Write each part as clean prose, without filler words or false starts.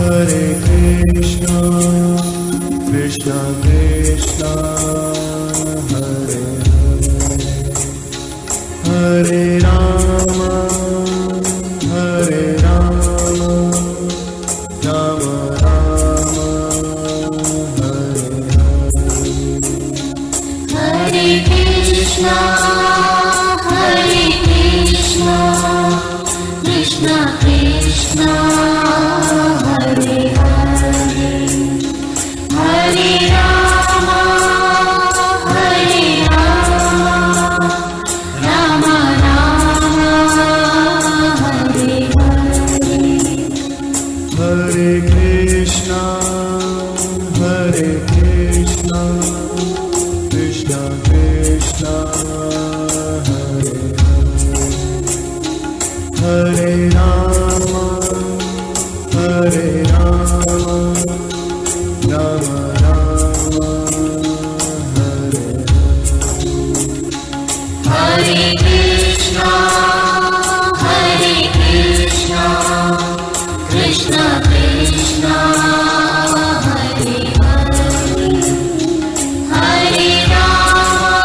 Hare Krishna, Krishna Krishna, Hare Hare, Hare Rama, Hare Rama, Rama Rama, Hare Hare. Hare Krishna, Krishna Krishna, Hare Hare, Hare Rama, Rama Rama, Hare Hare. Hare Krishna, Krishna Krishna, Hare Hare, Hare Rama, Rama Rama, Hare Hare. Hare Krishna, Krishna Krishna, Hare Hare, Hare Rama,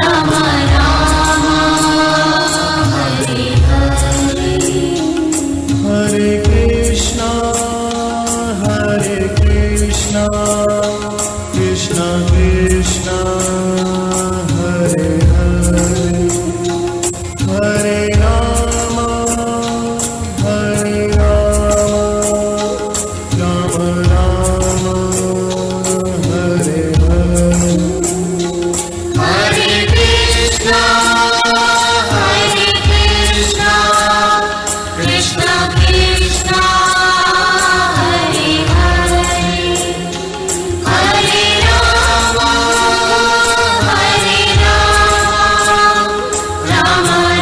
Rama Rama, Hare Hare. Hare Krishna, Krishna Krishna, Hare Hare, Hare Rama, Rama Rama, Hare Hare. Hare Krishna, Krishna Krishna, Hare Hare, Hare Rama, Rama Rama,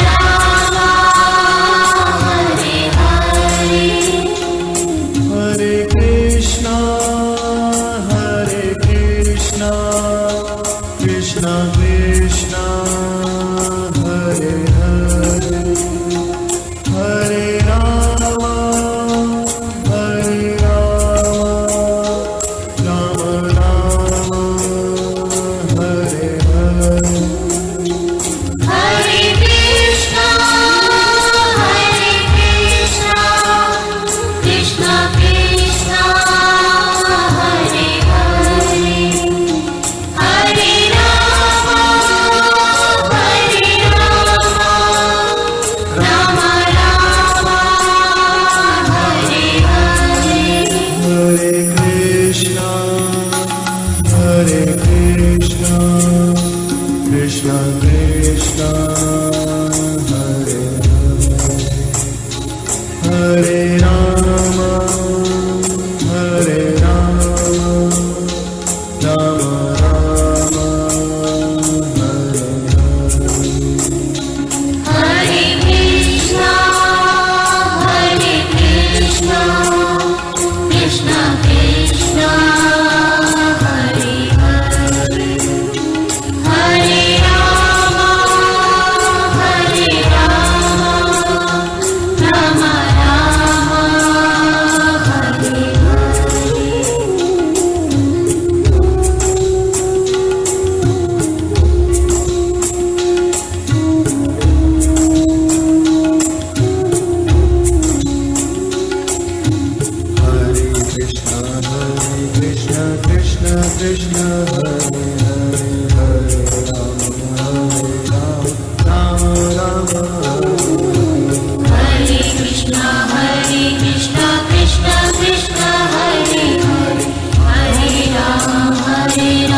Hare Hare. Hare Krishna, Krishna Krishna, Hare Hare, Hare Rama, Rama Rama, Hare Hare. Hare Krishna, Krishna Krishna, Hare Hare, Hare Rama, Rama Rama, Hare Hare. Hare Krishna, Krishna Krishna, Hare Hare, Hare Rama, Rama Rama, Hare Hare. Hare Krishna, Krishna Krishna, Hare Hare, Hare Rama, Rama Rama, Hare Hare. Hare Krishna, Krishna Krishna, Hare Hare, Hare Rama, Rama Rama, Hare Krishna, Krishna Krishna, Hare Hare, Hare Rama, Rama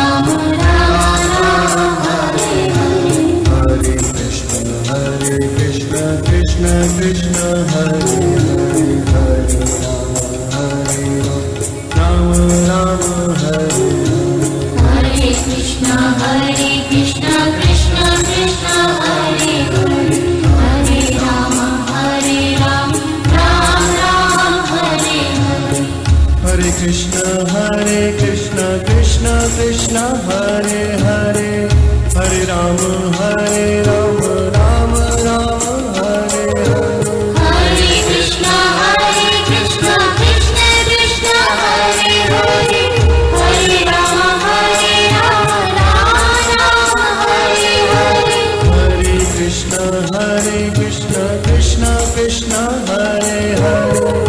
Rama, Hare Hare. Hare Krishna, Krishna Krishna, Hare Hare, Hare Rama, Rama Hare Hare. Hare Krishna, Krishna Krishna, Hare Hare, Hare Rama, Rama Rama, Hare Hare. Hare Krishna, Krishna Krishna, Hare Hare, Hare Rama, Rama Rama, Hare Hare. Krishna Krishna Hare Hare